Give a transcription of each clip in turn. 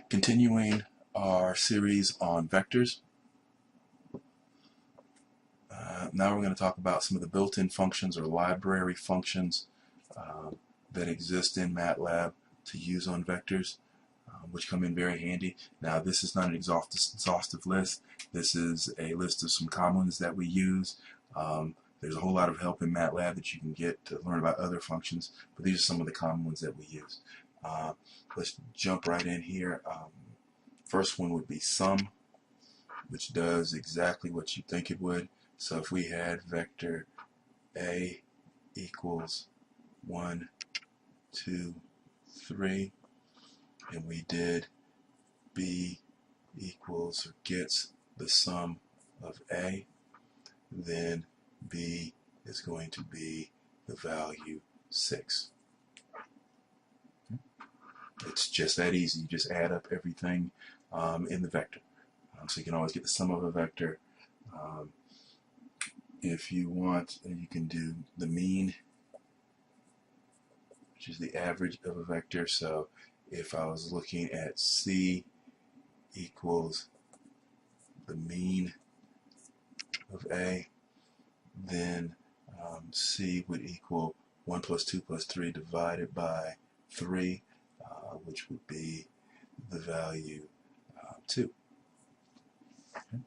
Continuing our series on vectors. Now we're going to talk about some of the built-in functions or library functions that exist in MATLAB to use on vectors, which come in very handy. Now this is not an exhaustive list. This is a list of some common ones that we use. There's a whole lot of help in MATLAB that you can get to learn about other functions, but these are some of the common ones that we use. Let's jump right in here. First one would be sum, which does exactly what you think it would. So if we had vector A equals 1, 2, 3, and we did B equals or gets the sum of A, then B is going to be the value 6. It's just that easy. You just add up everything in the vector. So you can always get the sum of a vector. If you want, you can do the mean, which is the average of a vector. So if I was looking at C equals the mean of A, then C would equal 1 plus 2 plus 3 divided by 3, which would be the value 2. Okay.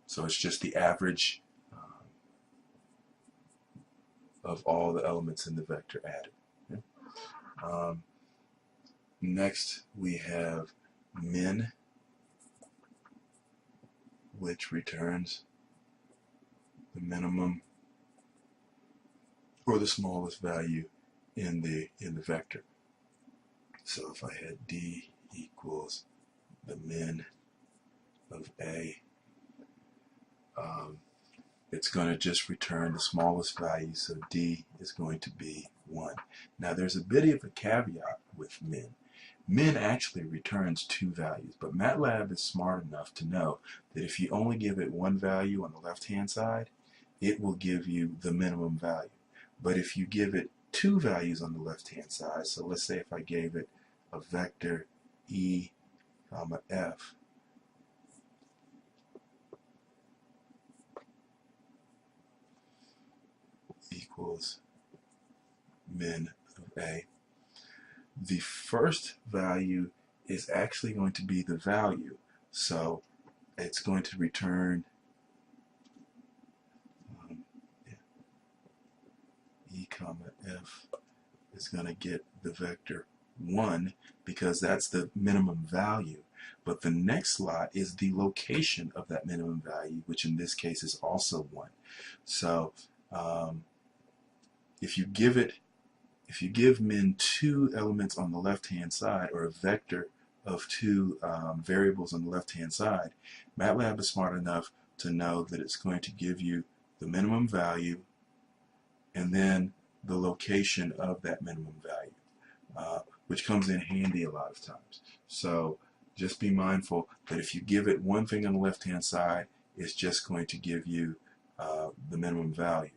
So it's just the average of all the elements in the vector added. Okay. Next we have min, which returns the minimum or the smallest value in the vector. So if I had D equals the min of A, it's going to just return the smallest value, so D is going to be 1. Now there's a bit of a caveat with min. Min actually returns 2 values, but MATLAB is smart enough to know that if you only give it one value on the left-hand side, it will give you the minimum value. But if you give it 2 values on the left-hand side, so let's say if I gave it a vector E, F, equals min of A, the first value is actually going to be the value. So it's going to return E comma F is going to get the vector 1 because that's the minimum value. But the next slot is the location of that minimum value, which in this case is also 1. So if you give min 2 elements on the left-hand side, or a vector of 2 variables on the left-hand side, MATLAB is smart enough to know that it's going to give you the minimum value and then the location of that minimum value, which comes in handy a lot of times. So just be mindful that if you give it one thing on the left-hand side, it's just going to give you the minimum value.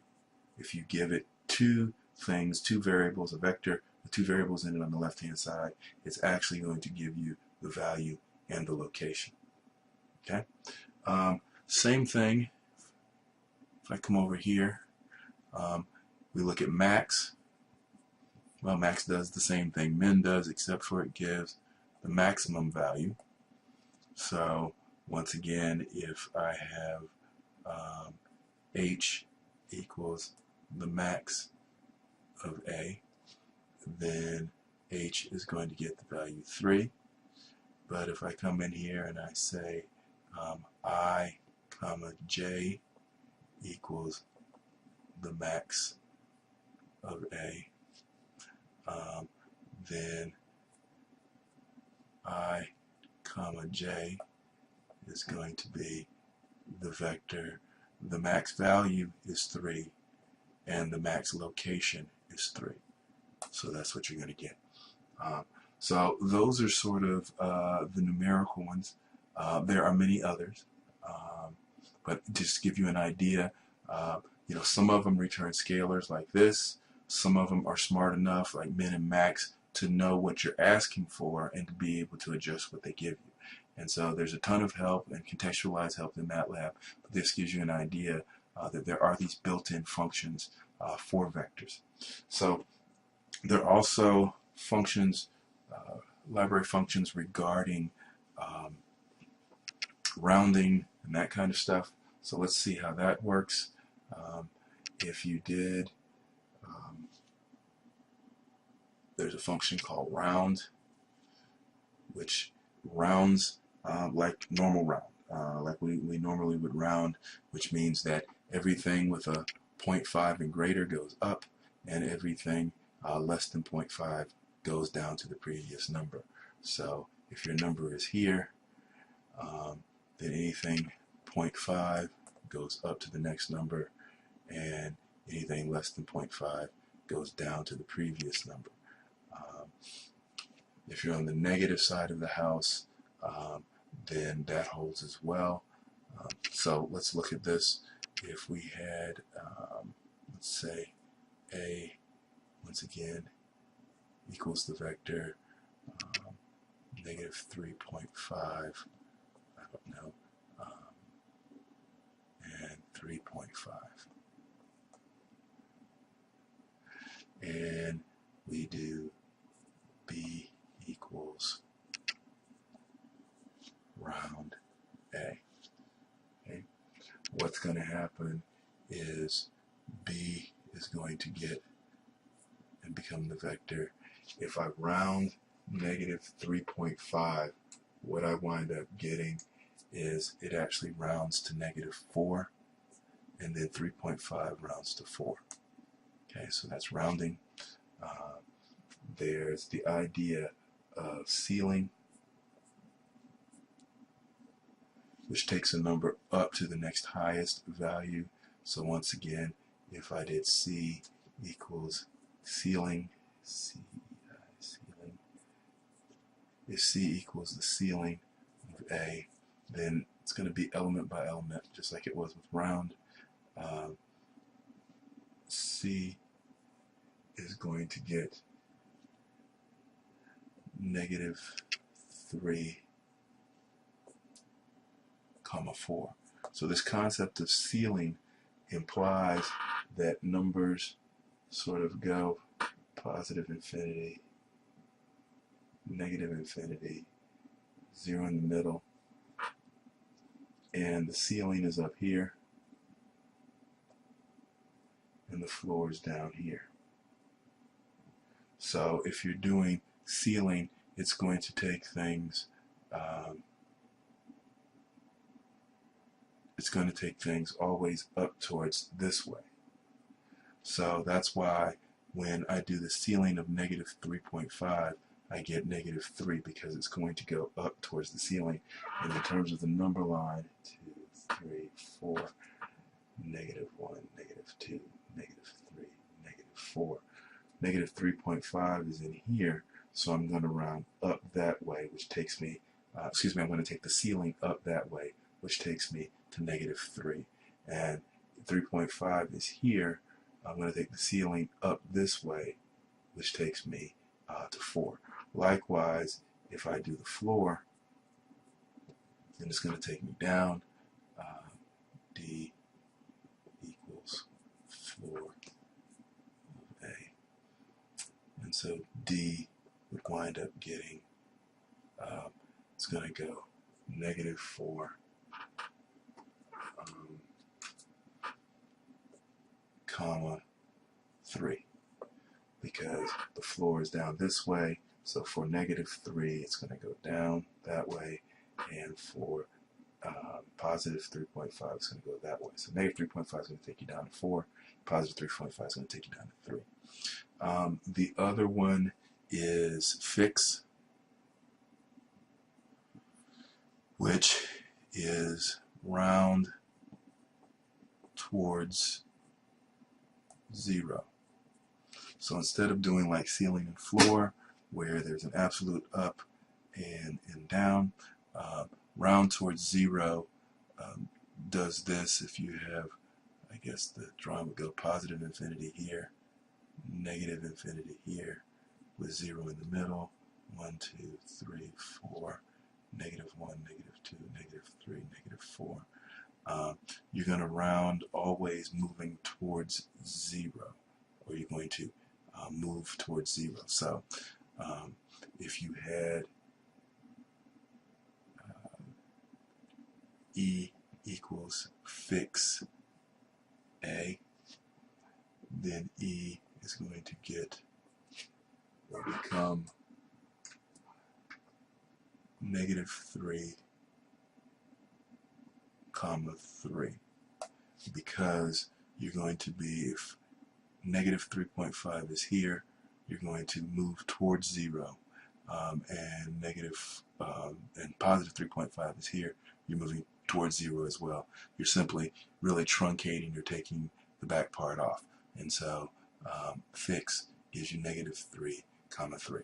If you give it 2 things, 2 variables, a vector with 2 variables in it on the left-hand side, it's actually going to give you the value and the location. Okay. Same thing. If I come over here, we look at max. Well, max does the same thing min does, except for it gives the maximum value. So once again, if I have H equals the max of A, then H is going to get the value 3. But if I come in here and I say I comma J equals the max of A, then I comma J is going to be the vector. The max value is 3 and the max location is 3. So that's what you're going to get. So those are sort of the numerical ones. There are many others, but just to give you an idea, some of them return scalars like this. Some of them are smart enough, like min and max, to know what you're asking for and to be able to adjust what they give you. And so there's a ton of help and contextualized help in MATLAB, but this gives you an idea that there are these built-in functions for vectors. So there are also functions, library functions regarding rounding and that kind of stuff. So let's see how that works. If you did, there's a function called round, which rounds like normal round, like we normally would round, which means that everything with a 0.5 and greater goes up, and everything less than 0.5 goes down to the previous number. So if your number is here, then anything 0.5 goes up to the next number, and anything less than 0.5 goes down to the previous number. If you're on the negative side of the house, then that holds as well. So let's look at this. If we had, let's say, A, once again, equals the vector negative 3.5, I don't know, and 3.5. And we do B equals round A. Okay. What's going to happen is B is going to get and become the vector. If I round negative 3.5, what I wind up getting is it actually rounds to negative 4, and then 3.5 rounds to 4. Okay, so that's rounding. There's the idea of ceiling, which takes a number up to the next highest value. So once again, if I did C equals ceiling, if C equals the ceiling of A, then it's going to be element by element, just like it was with round. C is going to get negative 3, 4. So this concept of ceiling implies that numbers sort of go positive infinity, negative infinity, 0 in the middle, and the ceiling is up here, and the floor is down here. So if you're doing ceiling, it's going to take things always up towards this way. So that's why when I do the ceiling of negative 3.5, I get negative 3, because it's going to go up towards the ceiling. And in terms of the number line, 2, 3, 4, negative 1, negative 2, negative 3, negative 4. Negative 3.5 is in here, so I'm going to round up that way, which takes me, I'm going to take the ceiling up that way, which takes me to negative 3. And 3.5 is here. I'm going to take the ceiling up this way, which takes me to 4. Likewise, if I do the floor, then it's going to take me down. D equals floor of A. And so D would wind up getting, it's going to go negative 4, comma 3, because the floor is down this way. So for negative 3, it's going to go down that way, and for positive 3.5, it's going to go that way. So negative 3.5 is going to take you down to 4. Positive 3.5 is going to take you down to 3. The other one is fix, which is round towards 0. So instead of doing like ceiling and floor, where there's an absolute up and down, round towards 0 does this. If you have, I guess the drawing would go positive infinity here, negative infinity here, with 0 in the middle. 1, 2, 3, 4, negative 1, negative 2, negative 3, negative 4. You're going to round always moving towards 0, or you're going to move towards 0. So if you had E equals fix A, then E is going to get or become negative 3, comma 3, because you're going to be, if negative 3.5 is here, you're going to move towards 0, and positive 3.5 is here, you're moving towards 0 as well. You're simply really truncating, you're taking the back part off, and so fix gives you negative 3, comma 3.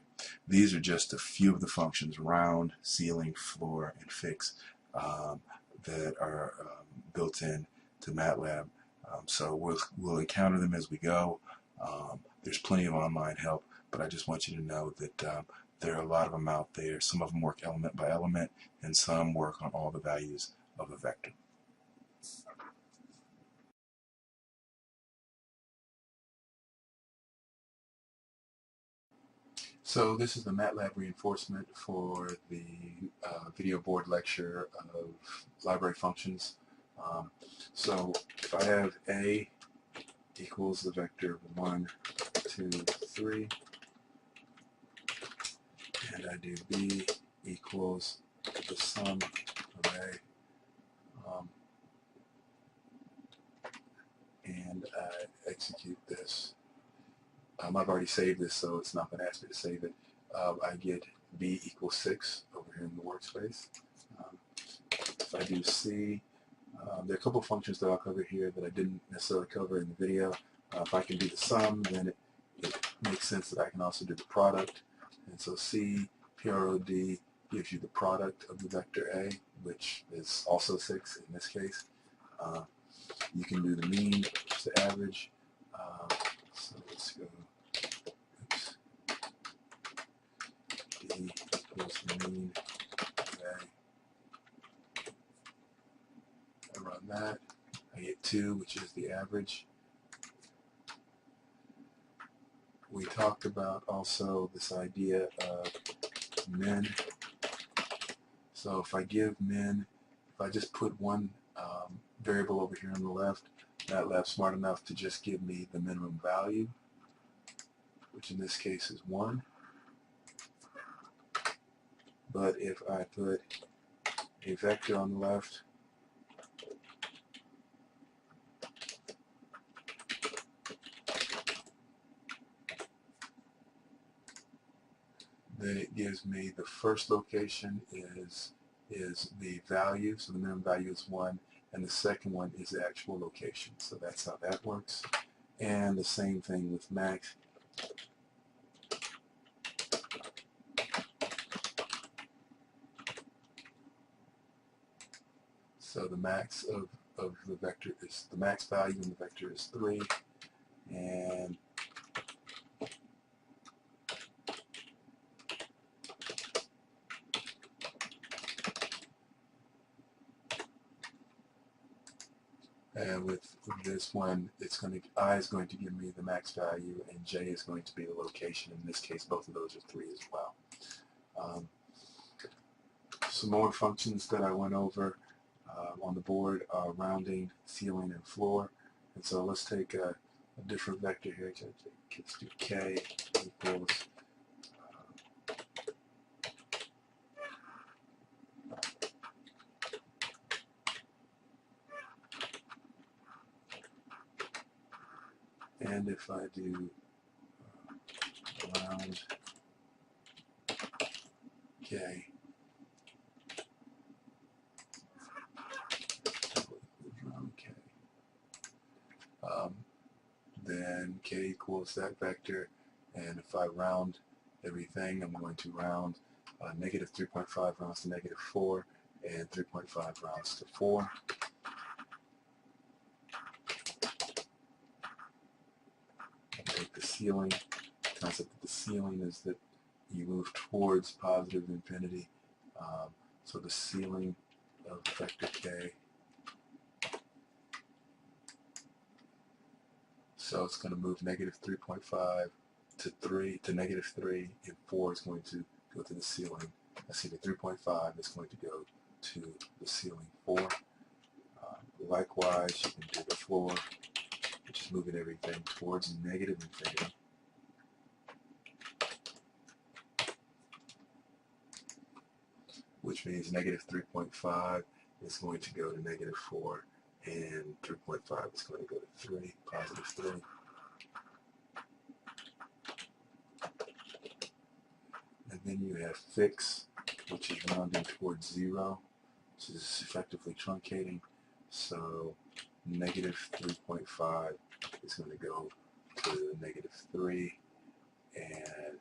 These are just a few of the functions, round, ceiling, floor, and fix, that are built in to MATLAB. So we'll encounter them as we go. There's plenty of online help, but I just want you to know that there are a lot of them out there. Some of them work element by element, and some work on all the values of a vector. So this is the MATLAB reinforcement for the video board lecture of library functions. So if I have A equals the vector 1, 2, 3, and I do B equals the sum of A, and I execute this. I've already saved this, so it's not going to ask me to save it. I get B equals 6 over here in the workspace. If I do C, there are a couple of functions that I'll cover here that I didn't necessarily cover in the video. If I can do the sum, then it makes sense that I can also do the product. And so C, PROD, gives you the product of the vector A, which is also 6 in this case. You can do the mean, which is the average. So let's go. Oops. D equals the mean of A. I run that. I get 2, which is the average. We talked about also this idea of min. So if I give min, if I just put one variable over here on the left, MATLAB's smart enough to just give me the minimum value, which in this case is 1. But if I put a vector on the left, then it gives me the first location is the value, so the minimum value is 1, and the second one is the actual location. So that's how that works. And the same thing with max. So the max of the vector is, the max value in the vector is 3, and with this one, it's going to, I is going to give me the max value, and J is going to be the location. In this case, both of those are 3 as well. Some more functions that I went over on the board are rounding, ceiling, and floor. And so let's take a different vector here. Let's do K equals and if I do round K, round K, then K equals that vector, and if I round everything, I'm going to round negative 3.5 rounds to negative 4, and 3.5 rounds to 4. Take the ceiling, concept of the ceiling is that you move towards positive infinity. So the ceiling of vector k, so it's going to move negative 3.5 to 3 to negative 3, and 4 is going to go to the ceiling. Let's see, the 3.5 is going to go to the ceiling 4. Likewise, you can do the 4, which is moving everything towards negative infinity. Which means negative 3.5 is going to go to negative 4, and 3.5 is going to go to 3, positive 3. And then you have fix, which is rounding towards 0, which is effectively truncating. So negative 3.5 is going to go to negative 3, and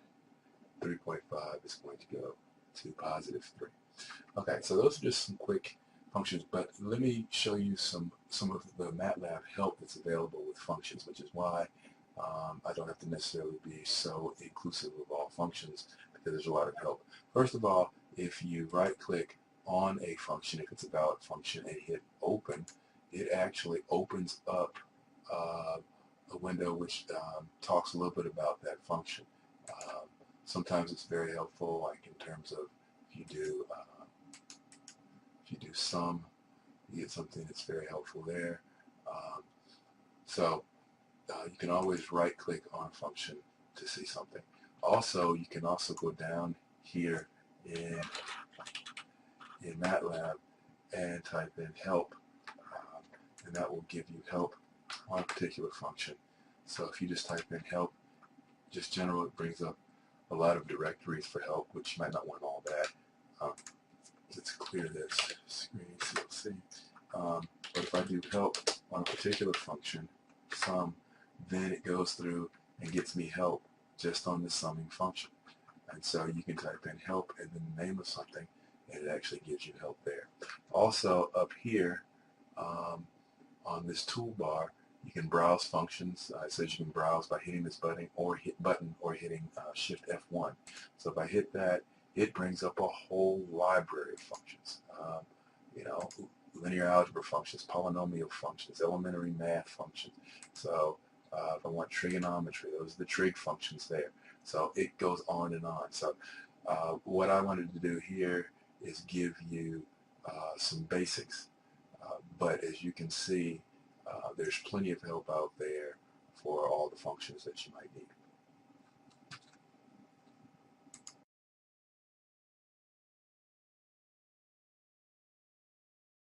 3.5 is going to go to positive 3. Okay, so those are just some quick functions, but let me show you some of the MATLAB help that's available with functions, which is why I don't have to necessarily be so inclusive of all functions, because there's a lot of help. First of all, if you right-click on a function, if it's a valid function, and hit open, it actually opens up a window which talks a little bit about that function. Sometimes it's very helpful, like in terms of if you do sum, you get something that's very helpful there. You can always right-click on a function to see something. Also, you can also go down here in MATLAB and type in help, and that will give you help on a particular function. So if you just type in help, just general, it brings up a lot of directories for help, which you might not want all that. Let's clear this screen so you'll see. But if I do help on a particular function, sum, then it goes through and gets me help just on the summing function. And so you can type in help and then the name of something, and it actually gives you help there. Also, up here on this toolbar, you can browse functions. It says you can browse by hitting this button or hitting Shift F1. So if I hit that, it brings up a whole library of functions. Linear algebra functions, polynomial functions, elementary math functions. So if I want trigonometry, those are the trig functions there. So it goes on and on. So what I wanted to do here is give you some basics. But as you can see, there's plenty of help out there for all the functions that you might need.